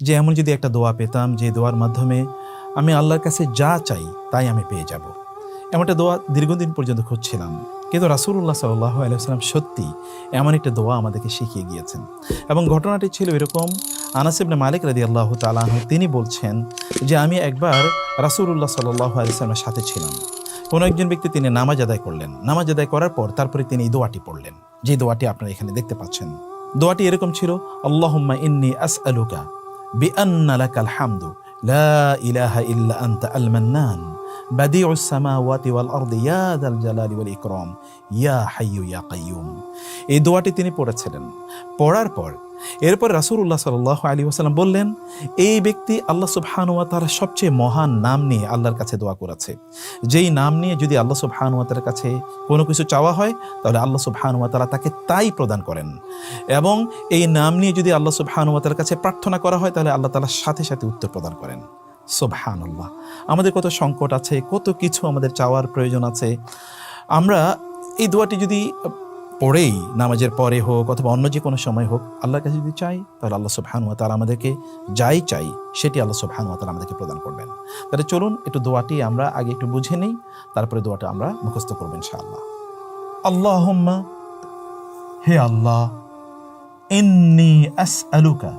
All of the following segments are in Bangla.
যে এমন যদি একটা দোয়া পেতাম যে দোয়ার মাধ্যমে আমি আল্লাহর কাছে যা চাই তাই আমি পেয়ে যাব। এমনটা দোয়া দীর্ঘদিন পর্যন্ত খুঁজছিলাম, কিন্তু রাসূলুল্লাহ সাল্লাল্লাহু আলাইহি ওয়াসাল্লাম সত্যি এমন একটা দোয়া আমাদেরকে শিখিয়ে গিয়েছেন। এবং ঘটনাটি ছিল এরকম, আনাস ইবনে মালিক রাদিয়াল্লাহু তাআলা আনহু তিনি বলছেন যে আমি একবার রাসূলুল্লাহ সাল্লাল্লাহু আলাইহি ওয়াসাল্লামের সাথে ছিলাম। কোনো একজন ব্যক্তি তিনি নামাজ আদায় করলেন, নামাজ আদায় করার পর তারপরে তিনি এই দোয়াটি পড়লেন, যে দোয়াটি আপনারা এখানে দেখতে পাচ্ছেন। দোয়াটি এরকম ছিল, আল্লাহুম্মা ইন্নী আসআলুকা বিআন্না লাকাল হামদু লা ইলাহা ইল্লা আনতা আল মান্নান বাদিউস সামাওয়াতি ওয়াল আরদি ইয়া যাল জালালি ওয়াল ইকরাম ইয়া হাইয়্যু ইয়া কাইয়্যুম। এই দোয়াটি তিনি পড়েছিলেন। পড়ার পর এরপর রাসূলুল্লাহ সাল্লাল্লাহু আলাইহি ওয়াসাল্লাম বললেন, এই ব্যক্তি আল্লাহ সুবহানাহু ওয়া তাআলার সবচেয়ে মহান নাম নিয়ে আল্লাহর কাছে দোয়া করেছে। যেই নাম নিয়ে যদি আল্লাহ সুবহানাহু ওয়া তাআলার কাছে কোনো কিছু চাওয়া হয় তাহলে আল্লাহ সুবহানাহু ওয়া তাআলা তাকে তাই প্রদান করেন, এবং এই নাম নিয়ে যদি আল্লাহ সুবহানাহু ওয়া তাআলার কাছে প্রার্থনা করা হয় তাহলে আল্লাহ তাআলা সাথে সাথে উত্তর প্রদান করেন। সুবহানাল্লাহ। আমাদের কত সংকট আছে, কত কিছু আমাদের চাওয়ার প্রয়োজন আছে। আমরা এই দোয়াটি যদি পড়েই নামাজের পরে হোক অথবা অন্য যে কোনো সময় হোক আল্লাহর কাছে যদি চাই তাহলে আল্লাহ সুবহানাহু ওয়া তাআলা আমাদেরকে যাই চাই সেটি আল্লাহ সুবহানাহু ওয়া তাআলা আমাদেরকে প্রদান করবেন। তাহলে চলুন একটু দোয়াটি আমরা আগে একটু বুঝে নেই, তারপরে দোয়াটা আমরা মুখস্থ করব ইনশাআল্লাহ। আল্লাহুম্মা, হে আল্লাহ, ইন্নী আসআলুকা,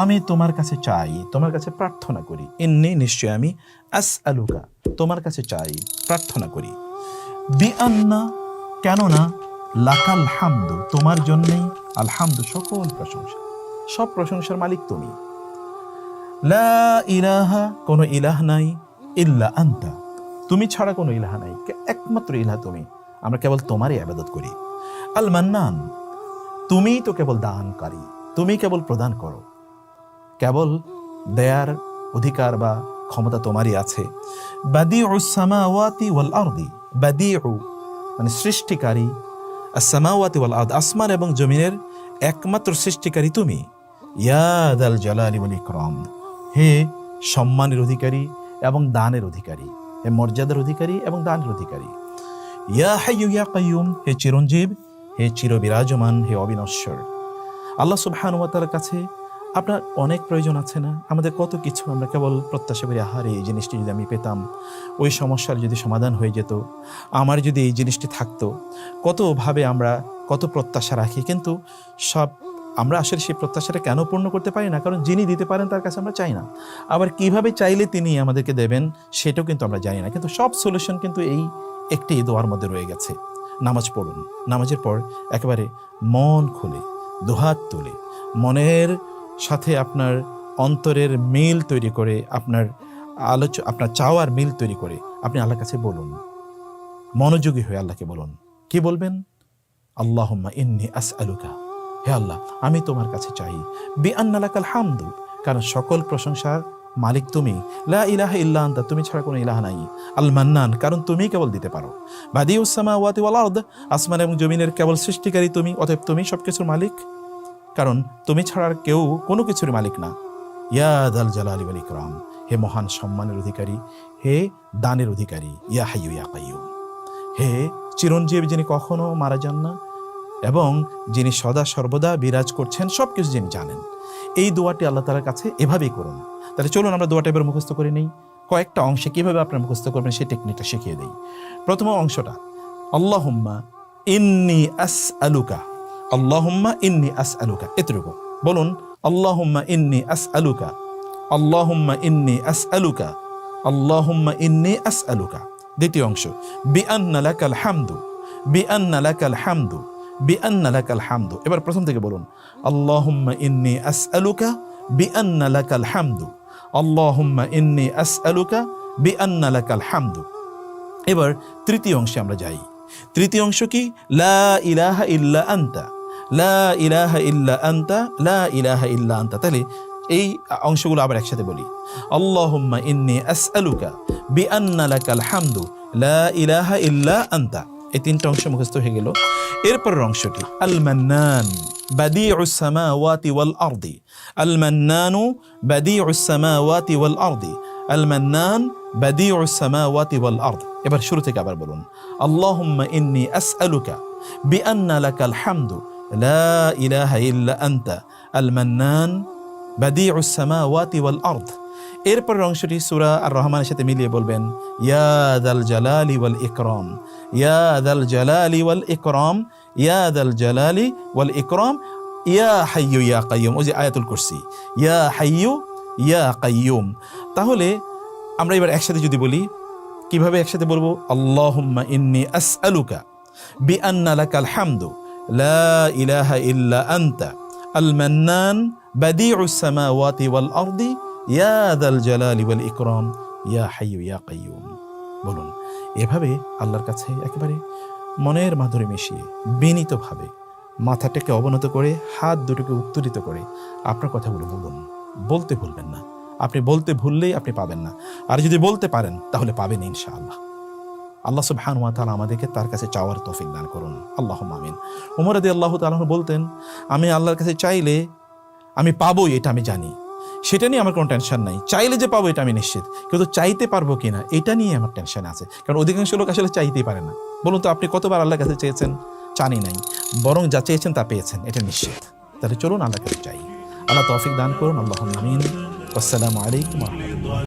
আমি তোমার কাছে চাই, তোমার কাছে প্রার্থনা করি। ইন্নী, নিশ্চয় আমি, আসআলুকা, তোমার কাছে চাই, প্রার্থনা করি। বিআন্না, কেননা, লাকাল হামদু, তোমার জন্যেই, আল হামদু, সকল প্রশংসা, সব প্রশংসার মালিক তুমি। লা ইলাহা, কোনো ইলাহ নাই, ইল্লা আনতা, তুমি ছাড়া কোনো ইলাহ নাই, একমাত্র ইলাহ তুমি, আমরা কেবল তোমারই ইবাদত করি। আল মান্নান, তুমিই তো কেবল দানকারী, তুমি কেবল প্রদান করো, কেবল দেয়ার অধিকার বা ক্ষমতা তোমারই আছে। বাদিউস সামাওয়াতি ওয়াল আরদি, বাদিউ মানে সৃষ্টিকারী, আস-সামাওয়াতি ওয়াল আরদ, আসমান এবং জমিনের একমাত্র সৃষ্টিকারী তুমি। ইয়া যাল জালালি ওয়াল ইকরাম, হে সম্মানের অধিকারী এবং দানের অধিকারী, হে মর্যাদার অধিকারী এবং দানের অধিকারী। ইয়া হাইয়্যু ইয়া কাইয়্যুম, হে চিরঞ্জীব, হে চিরবিরাজমান, হে অবিনশ্বর। আল্লাহ সুবহানাহু ওয়া তাআলার কাছে আপনার অনেক প্রয়োজন আছে না? আমাদের কত কিছু আমরা কেবল প্রত্যাশা করি, আহারে এই জিনিসটি যদি আমি পেতাম, ওই সমস্যার যদি সমাধান হয়ে যেত, আমার যদি এই জিনিসটি থাকতো, কতভাবে আমরা কত প্রত্যাশা রাখি, কিন্তু সব আমরা আসলে সেই প্রত্যাশাটা কেন পূর্ণ করতে পারি না? কারণ যিনি দিতে পারেন তার কাছে আমরা চাই না, আবার কিভাবে চাইলে তিনি আমাদেরকে দেবেন সেটাও কিন্তু আমরা জানি না। কিন্তু সব সলিউশন কিন্তু এই একটি দোয়ার মধ্যে রয়ে গেছে। নামাজ পড়ুন, নামাজের পর একেবারে মন খুলে দুহাত তুলে মনের সাথে আপনার অন্তরের মিল তৈরি করে, আপনার আপনার চাওয়ার মিল তৈরি করে আপনি আল্লাহর কাছে বলুন, মনোযোগী হয়ে আল্লাহকে বলুন। কি বলবেন? আল্লাহুম্মা ইন্নী আসআলুকা, হে আল্লাহ, আমি তোমার কাছে চাই। বিআন্না লাকাল হামদু, কারণ সকল প্রশংসার মালিক তুমি। লা ইলাহা ইল্লা আনতা, তুমি ছাড়া কোনো ইলাহ নাই। আল মান্নান, কারণ তুমি কেবল দিতে পারো। বাদিউস সামাওয়াতি ওয়াল আরদ, আসমান এবং জমিনের কেবল সৃষ্টিকারী তুমি, অতএব তুমি সবকিছুর মালিক, কারণ তুমি ছাড়া আর কেউ কোনো কিছুর মালিক না। ইয়া যাল জালালি ওয়াল ইকরাম, হে মহান সম্মানের অধিকারী, হে দানের অধিকারী। ইয়া হাইয়্যু ইয়া কাইয়্যুম, হে চিরঞ্জীব, যিনি কখনো মারা যান না এবং যিনি সদা সর্বদা বিরাজ করছেন, সব কিছু যিনি জানেন। এই দোয়াটি আল্লাহ তাআলার কাছে এভাবেই করুন। তাহলে চলুন আমরা দোয়াটা এবার মুখস্থ করে নেই। কয়েকটা অংশে কীভাবে আপনারা মুখস্থ করবেন সেই টেকনিকটা শিখিয়ে দেই। প্রথম অংশটা, আল্লাহুম্মা ইন্নী আসআলুকা, আল্লাহুম্মা ইন্নী আসআলুকা, এতটুকু বলুন। আল্লাহুম্মা ইন্নী আসআলুকা, আল্লাহুম্মা ইন্নী আসআলুকা, আল্লাহুম্মা ইন্নী আসআলুকা। দ্বিতীয় অংশ, বিআন্না লাকাল হামদু, বিআন্না লাকাল হামদু, বিআন্না লাকাল হামদু। এবার প্রথম থেকে বলুন, আল্লাহুম্মা ইন্নী আসআলুকা বিআন্না লাকাল হামদু, আল্লাহুম্মা ইন্নী আসআলুকা বিআন্না লাকাল হামদু। এবার তৃতীয় অংশে আমরা যাই। তৃতীয় অংশ কি? লা ইলাহা ইল্লা আনতা, লা ইলাহা ইল্লা আনতা, লা ইলাহা ইল্লা আনতা। তাহলে এই অংশগুলো আবার একসাথে বলি। আল্লাহুম্মা ইন্নী আসআলুকা বিআন্না লাকাল হামদু, লা ইলাহা ইল্লা আনতা। এই তিনটা অংশ মুখস্থ হয়ে গেল। এরপরের অংশটি, আল মান্নান বাদিউস সামাওয়াতি ওয়াল আরদি, আল মান্নানু বাদিউস সামাওয়াতি ওয়াল আরদি, আল মান্নান বাদিউস সামাওয়াতি ওয়াল আরদ। এবার শুরু থেকে আবার বলুন, আল্লাহুম্মা ইন্নী আসআলুকা বিআন্না লাকাল হামদু, লা ইলাহা ইল্লা আনতা, আল মান্নান বাদিউস সামাওয়াতি ওয়াল আরদ। এরপরের অংশটি সূরা আর রহমানের সাথে মিলিয়ে বলবেন ইয়া যাল জালালি ওয়াল ইকরাম, ইয়া যাল জালালি ওয়াল ইকরাম, ইয়া যাল জালালি ওয়াল ইকরাম, ইয়া হাইয়ু ইয়া কাইয়ুম। ওই যে আয়াতুল কুরসি, ইয়া হাইয়ু ইয়া কাইয়ুম। তাহলে আমরা এবার একসাথে যদি বলি, কিভাবে একসাথে বলবো? আল্লাহুম্মা ইন্নী আসআলুকা বিআন্না লাকাল হামদু লা ইলাহা ইল্লা আনতা আল মান্নান বাদিউস সামাওয়াতি ওয়াল আরদি ইয়া যাল জালালি ওয়াল ইকরাম ইয়া হাইয়ু ইয়া কাইয়ুম। বলুন, এভাবে আল্লাহর কাছে একেবারে মনের মাধুরী মিশিয়ে বিনীতভাবে মাথাটাকে অবনত করে হাত দুটোকে উত্তোলিত করে আপনার কথাগুলো বলুন। বলতে ভুলবেন না। আপনি বলতে ভুললেই আপনি পাবেন না, আর যদি বলতে পারেন তাহলে পাবেন ইনশাআল্লাহ। আল্লাহ সুবহানাহু ওয়া তাআলা আমাদেরকে তার কাছে চাওয়ার তৌফিক দান করুন। আল্লাহুম্মা আমিন। ওমর রাদিয়াল্লাহু তাআলা বলতেন, আমি আল্লাহর কাছে চাইলে আমি পাবোই, এটা আমি জানি, সেটা নিয়ে আমার কোনো টেনশন নাই। চাইলে যে পাবো এটা আমি নিশ্চিত, কিন্তু চাইতে পারবো কিনা এটা নিয়ে আমার টেনশন আছে, কারণ অধিকাংশ লোক আসলে চাইতেই পারে না। বলুন তো, আপনি কতবার আল্লাহর কাছে চেয়েছেন? চানি নাই, বরং যা চেয়েছেন তা পেয়েছেন, এটা নিশ্চিত। তাহলে চলুন আল্লাহর কাছে চাই। আল্লাহ তৌফিক দান করুন। আল্লাহুম্মা আমিন। আসসালামু আলাইকুম ওয়া রাহমাতুল্লাহ।